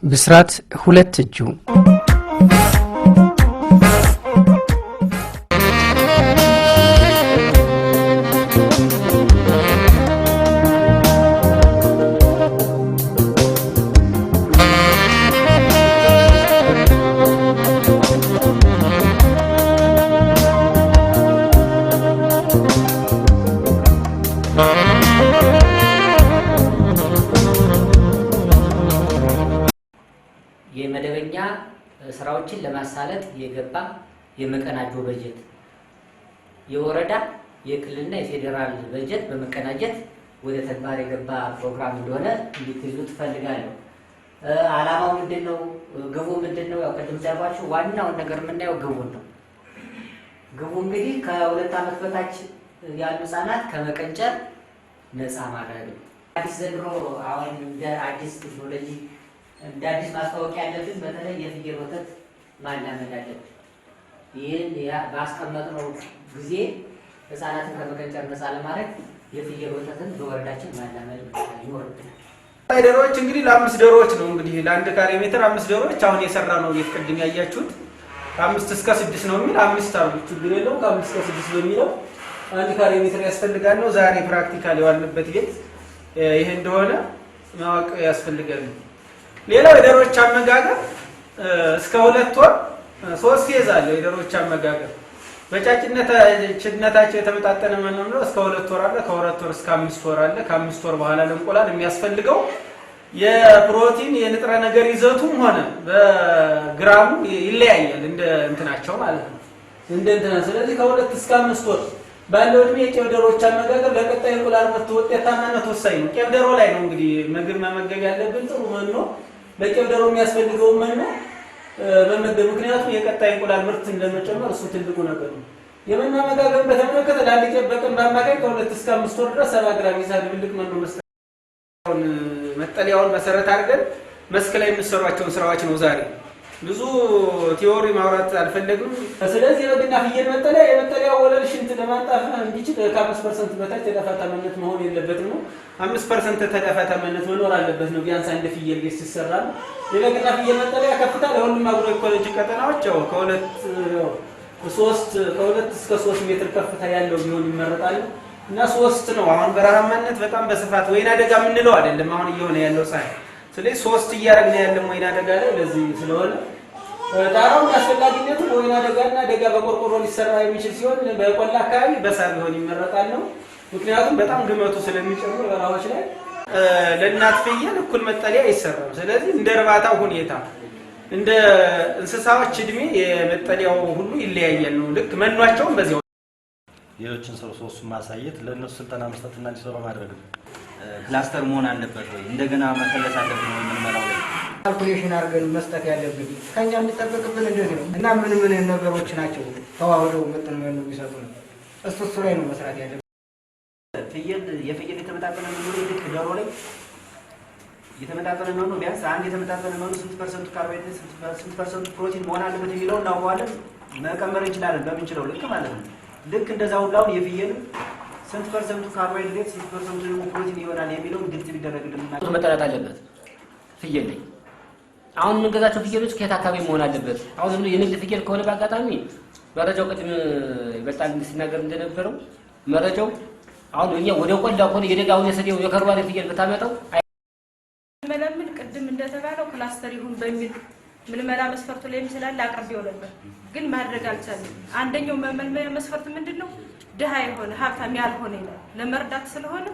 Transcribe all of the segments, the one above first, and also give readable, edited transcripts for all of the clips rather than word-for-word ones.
ብስራት ሁለት እጁ የመደበኛ ስራዎችን ለማሳለጥ የገባ የመቀናጆ በጀት የወረዳ የክልልና የፌደራል በጀት በመቀናጀት ወደ ተግባር የገባ ፕሮግራም እንደሆነ እንድትይዙ ትፈልጋለሁ። ዓላማው ምንድነው? ግቡ ምንድነው? ያው ቀደም ሲያባችሁ ዋናውን ነገር የምናየው ግቡን ነው። ግቡ እንግዲህ ከ2 ዓመት በታች ያሉ ህጻናት ከመቀንጨር ነፃ ማድረግ ነው። አዲስ ዘንድሮ አሁን እንደ አዲስ ቴክኖሎጂ እንደ አዲስ ማስታወቂያ ያለብን በተለይ የፍየል ወተት ማላመድ አለብን። ይህን ባስቀመጥነው ጊዜ ህጻናትን ከመቀንጨር ነፃ ለማድረግ የፍየል ወተትን በወረዳችን ማላመድ ይኖርብናል። ዶሮዎች እንግዲህ ለ5 ዶሮዎች ነው እንግዲህ ለ1 ካሬ ሜትር 5 ዶሮዎች አሁን የሰራ ነው የፍቅድም ያያችሁት 5 እስከ 6 ነው የሚል 5 አርጉ ችግር የለውም። ከ5 እስከ 6 በሚለው 1 ካሬ ሜትር ያስፈልጋል ነው። ዛሬ ፕራክቲካል የዋልንበት ቤት ይሄ እንደሆነ ማወቅ ያስፈልጋል። ሌላው የዶሮዎች አመጋገብ እስከ 2 ወር 3 ፌዝ አለ። የዶሮዎች አመጋገብ በጫጭነታቸው የተመጣጠነ መኖ ነው። እስከ 2 ወር አለ። ከ2 ወር እስከ 5 ወር አለ። ከ5 ወር በኋላ ለእንቁላል የሚያስፈልገው የፕሮቲን የንጥረ ነገር ይዘቱም ሆነ በግራሙ ይለያያል እንደ እንትናቸው ማለት ነው። እንደ እንትና ስለዚህ ከ2 እስከ 5 ወር ባለው እድሜ የቄብ ዶሮዎች አመጋገብ ለቀጣይ እንቁላል ምርት ውጤታማነት ወሳኝ ነው። ቄብ ዶሮ ላይ ነው እንግዲህ ምግብ መመገብ ያለብን ጥሩ መኖ ለቄብ ዶሮ የሚያስፈልገው መኖ መመገብ፣ ምክንያቱም የቀጣይ እንቁላል ምርት እንደመጨመር እሱ ትልቁ ነገር ነው። የመኖ አመጋገብን በተመለከተ ለአንድ ቄብ በቀን በአማካይ ከ2 እስከ 5 ወር ድረስ 70 ግራም ይዛል ድብልቅ መኖ መስጠት። መጠለያውን መሰረት አድርገን መስክ ላይ የሚሰሯቸውን ስራዎች ነው ዛሬ ብዙ ቲዮሪ ማውራት አልፈለግም። ስለዚህ የበግና ፍየል መጠለያ የመጠለያው ወለል ሽንት ለማንጣፍ እንዲችል ከ5% በታች ተዳፋታምነት መሆን የለበትም ነው። 5% ተዳፋታምነት መኖር አለበት ነው ቢያንስ አንድ ፍየል ቤት ሲሰራ። የበግና ፍየል መጠለያ ከፍታ ለሁሉም አግሮ ኢኮሎጂ ቀጠናዎች ከ2 እስከ 3 ሜትር ከፍታ ያለው ቢሆን ይመረጣል እና 3 ነው። አሁን በረሃማነት በጣም በስፋት ወይና ደጋ የምንለው አይደለም አሁን እየሆነ ያለው ሳይ። ስለዚህ 3 እያደረግን ያለው ወይና ደጋ ላይ ለዚህ ስለሆነ ጣራው አስፈላጊነቱ ወይና ደጋና ደጋ በቆርቆሮ ሊሰራ የሚችል ሲሆን በቆላ አካባቢ በሳር ቢሆን ይመረጣል ነው። ምክንያቱም በጣም ግመቱ ስለሚጨምር በራዎች ላይ ለእናት ፍየል እኩል መጠለያ አይሰራም። ስለዚህ እንደ እርባታው ሁኔታ እንደ እንስሳዎች እድሜ የመጠለያው ሁሉ ይለያያል ነው። ልክ መኗቸውም በዚያው ሌሎችን ሰው ማሳየት ለነሱ ስልጠና መስጠትና እንዲሰሩ ማድረግ ነው። ክላስተር መሆን አለበት ወይ እንደገና መከለስ አለበት ወይ ምን መራው ላይ ካልኩሌሽን አድርገን መስጠት ያለብን ከኛ የሚጠበቅብን እንደዚህ ነው እና ምን ነገሮች ናቸው ተዋህደው መጥተን ነው የሚሰጡ ነው። እሱ ላይ ነው መስራት ያለብን። የፍየል የተመጣጠነ መኖ ልክ ዶሮ ላይ የተመጣጠነ መኖ ቢያንስ አንድ የተመጣጠነ መኖ ስንት % ካርቦሃይድሬት ስንት % ፕሮቲን መሆን አለበት የሚለው እናውቀዋለን፣ መቀመር እንችላለን በምንችለው ልክ ማለት ነው። ልክ እንደዛው ሁሉ የፍየል ስንት % ካርቦሃይድሬት ስንት % ደግሞ ፕሮቲን ይሆናል የሚለው ግልጽ ቢደረግልን መጠናት አለበት። ፍየል ላይ አሁን የምንገዛቸው ፍየሎች ከየት አካባቢ መሆን አለበት? አሁን የንግድ ፍየል ከሆነ በአጋጣሚ መረጃው ቅድም ይበልጣል ሲናገር እንደነበረው መረጃው አሁን እኛ ወደ ቆላ ሆነ የደጋውን የሰደው የከርባሪ ፍየል በታመጣው መለምን ቅድም እንደተባለው ክላስተር ይሁን በሚል ምልመላ መስፈርቱ ላይ ምስላል አቅርቤው ነበር፣ ግን ማድረግ አልቻለም። አንደኛው መመልመያ መስፈርት ምንድነው? ድሃ የሆነ ሀብታም ያልሆነ ይላል። ለመርዳት ስለሆነ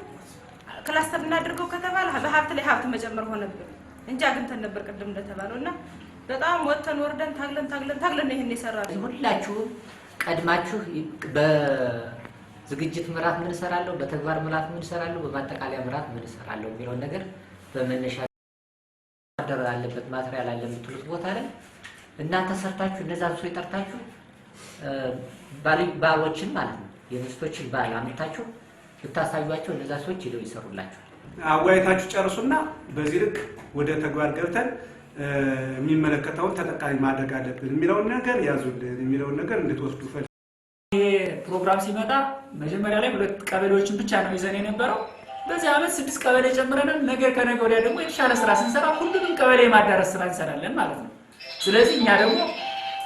ክላስተር እናድርገው ከተባለ በሀብት ላይ ሀብት መጨመር ሆነብን እንጂ አግኝተን ነበር ቅድም እንደተባለውና በጣም ወጥተን ወርደን ታግለን ይሄን የሰራነው። ሁላችሁም ቀድማችሁ በዝግጅት ምዕራፍ ምን ሰራለው፣ በተግባር ምዕራፍ ምን ሰራለው፣ በማጠቃለያ ምዕራፍ ምን ሰራለው የሚለው ነገር በመነሻ ማደረግ አለበት። ማትሪያል አለ የምትሉት ቦታ ላይ እናንተ ሰርታችሁ እነዛ ሰው ይጠርታችሁ ባሎችን ማለት ነው የምስቶችን ባል አምጥታችሁ ብታሳዩአቸው እነዛ ሰዎች ሄደው ይሰሩላችሁ። አዋይታችሁ ጨርሱና በዚህ ልክ ወደ ተግባር ገብተን የሚመለከተውን ተጠቃሚ ማድረግ አለብን የሚለውን ነገር ያዙልን የሚለውን ነገር እንድትወስዱ ፈልግ። ይሄ ፕሮግራም ሲመጣ መጀመሪያ ላይ 2 ቀበሌዎችን ብቻ ነው ይዘን የነበረው። በዚህ ዓመት 6 ቀበሌ ጨምረናል። ነገ ከነገ ወዲያ ደግሞ የተሻለ ስራ ስንሰራ ሁሉንም ቀበሌ ማዳረስ ስራ እንሰራለን ማለት ነው። ስለዚህ እኛ ደግሞ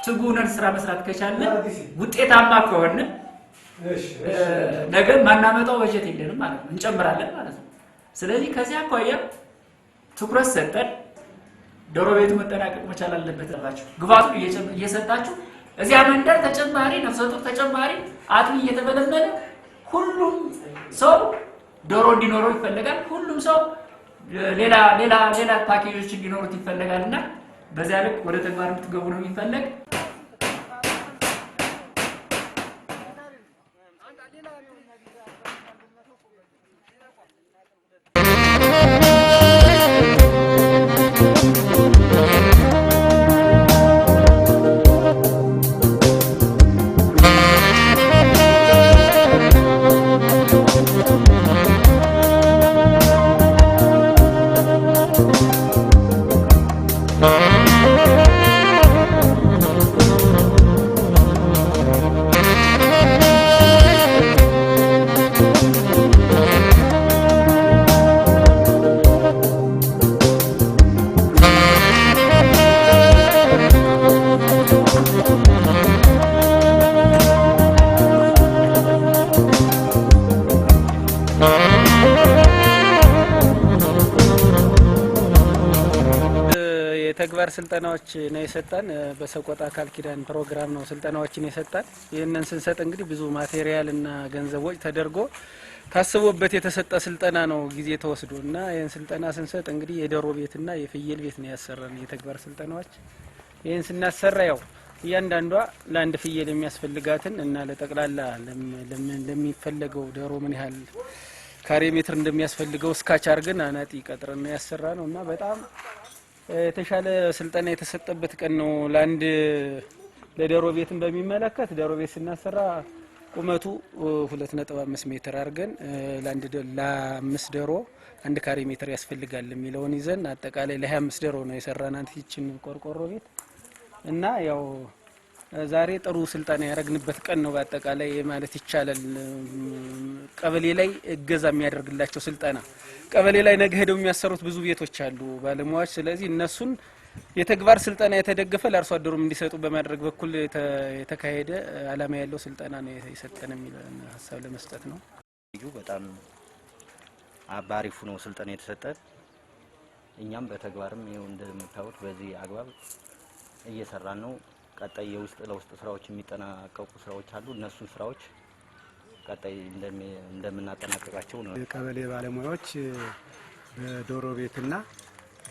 ትጉነን ስራ መስራት ከቻለን ውጤታማ ከሆነ ነገ ማናመጣው በጀት የለንም ማለት ነው፣ እንጨምራለን ማለት ነው። ስለዚህ ከዚህ አኳያ ትኩረት ሰጠን ዶሮ ቤቱ መጠናቀቅ መቻል አለበት አላችሁ። ግባቱን እየሰጣችሁ እዚያ መንደር ተጨማሪ ነፍሰ ጡር ተጨማሪ አጥቢ እየተመለመለ ሁሉም ሰው ዶሮ እንዲኖረው ይፈልጋል። ሁሉም ሰው ሌላ ፓኬጆች እንዲኖሩት ይፈልጋልና በዚያ ልክ ወደ ተግባር እንድትገቡ ነው የሚፈልግ። የተግባር ስልጠናዎች ነው የሰጠን። በሰቆጣ ቃል ኪዳን ፕሮግራም ነው ስልጠናዎችን የሰጠን። ይህንን ስንሰጥ እንግዲህ ብዙ ማቴሪያል እና ገንዘቦች ተደርጎ ታስቦበት የተሰጠ ስልጠና ነው ጊዜ ተወስዶ እና ይህን ስልጠና ስንሰጥ እንግዲህ የዶሮ ቤትና የፍየል ቤት ነው ያሰራን የተግባር ስልጠናዎች። ይህን ስናሰራ ያው እያንዳንዷ ለአንድ ፍየል የሚያስፈልጋትን እና ለጠቅላላ ለሚፈለገው ዶሮ ምን ያህል ካሬ ሜትር እንደሚያስፈልገው እስካች አርገን አናጢ ቀጥረን ነው ያሰራ ነው እና በጣም የተሻለ ስልጠና የተሰጠበት ቀን ነው። ለአንድ ለዶሮ ቤትን በሚመለከት ዶሮ ቤት ስናሰራ ቁመቱ 2.5 ሜትር አድርገን ለአምስት ዶሮ 1 ካሬ ሜትር ያስፈልጋል የሚለውን ይዘን አጠቃላይ ለ25 ዶሮ ነው የሰራናት ይችን ቆርቆሮ ቤት እና ያው ዛሬ ጥሩ ስልጠና ያረግንበት ቀን ነው በአጠቃላይ ማለት ይቻላል። ቀበሌ ላይ እገዛ የሚያደርግላቸው ስልጠና ቀበሌ ላይ ነገ ሄደው የሚያሰሩት ብዙ ቤቶች አሉ ባለሙያዎች። ስለዚህ እነሱን የተግባር ስልጠና የተደገፈ ለአርሶ አደሩም እንዲሰጡ በማድረግ በኩል የተካሄደ ዓላማ ያለው ስልጠና ነው የሰጠን የሚል ሀሳብ ለመስጠት ነው። በጣም አባሪፉ ነው ስልጠና የተሰጠን። እኛም በተግባርም ይኸው እንደምታዩት በዚህ አግባብ እየሰራን ነው። ቀጣይ የውስጥ ለውስጥ ስራዎች የሚጠናቀቁ ስራዎች አሉ። እነሱን ስራዎች ቀጣይ እንደምናጠናቀቃቸው ነው። የቀበሌ ባለሙያዎች በዶሮ ቤትና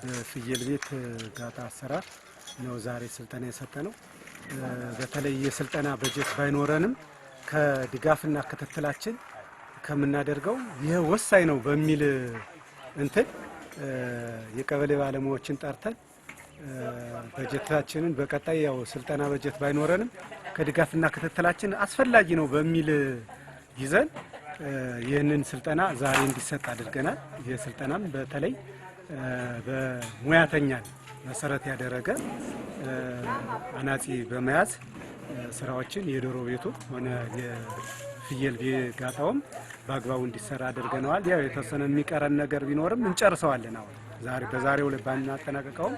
በፍየል ቤት ጋጣ አሰራር ነው ዛሬ ስልጠና የሰጠ ነው። በተለይ የስልጠና በጀት ባይኖረንም ከድጋፍና ክትትላችን ከምናደርገው ይህ ወሳኝ ነው በሚል እንትን የቀበሌ ባለሙያዎችን ጠርተን በጀታችንን በቀጣይ ያው ስልጠና በጀት ባይኖረንም ከድጋፍና ክትትላችን አስፈላጊ ነው በሚል ይዘን ይህንን ስልጠና ዛሬ እንዲሰጥ አድርገናል። ይህ ስልጠናም በተለይ በሙያተኛን መሰረት ያደረገ አናጺ በመያዝ ስራዎችን የዶሮ ቤቱ ሆነ የፍየል ጋጣውም በአግባቡ እንዲሰራ አድርገነዋል። ያው የተወሰነ የሚቀረን ነገር ቢኖርም እንጨርሰዋለን። አሁን በዛሬው ላይ ባናጠናቀቀውም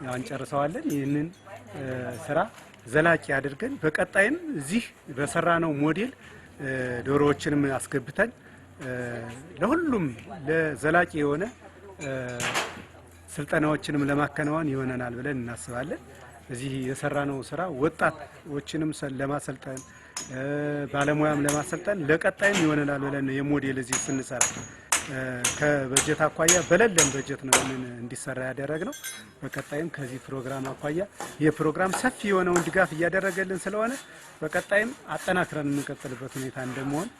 ያው እንጨርሰዋለን። ይህንን ስራ ዘላቂ አድርገን በቀጣይም እዚህ በሰራነው ሞዴል ዶሮዎችንም አስገብተን ለሁሉም ለዘላቂ የሆነ ስልጠናዎችንም ለማከናወን ይሆነናል ብለን እናስባለን። እዚህ የሰራነው ስራ ወጣቶችንም ለማሰልጠን ባለሙያም ለማሰልጠን ለቀጣይም ይሆነናል ብለን የሞዴል እዚህ ስንሰራ ከበጀት አኳያ በለለም በጀት ነው እንዲሰራ ያደረግነው። በቀጣይም ከዚህ ፕሮግራም አኳያ የፕሮግራም ሰፊ የሆነውን ድጋፍ እያደረገልን ስለሆነ በቀጣይም አጠናክረን የምንቀጥልበት ሁኔታ እንደመሆን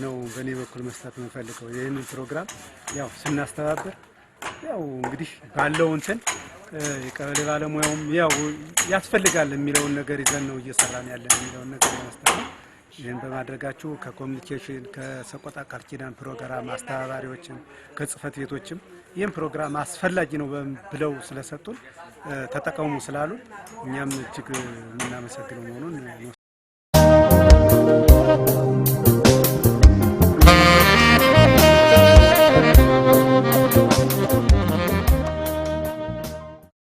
ነው በእኔ በኩል መስጠት የምንፈልገው። ይህንን ፕሮግራም ያው ስናስተባብር ያው እንግዲህ ባለው እንትን የቀበሌ ባለሙያውም ያው ያስፈልጋል የሚለውን ነገር ይዘን ነው እየሰራን ያለን የሚለውን ነገር ለመስጠት ነው። ይህን በማድረጋችሁ ከኮሚኒኬሽን ከሰቆጣ ቃል ኪዳን ፕሮግራም አስተባባሪዎችም ከጽህፈት ቤቶችም ይህን ፕሮግራም አስፈላጊ ነው ብለው ስለሰጡን ተጠቀሙ ስላሉ እኛም እጅግ የምናመሰግነው መሆኑን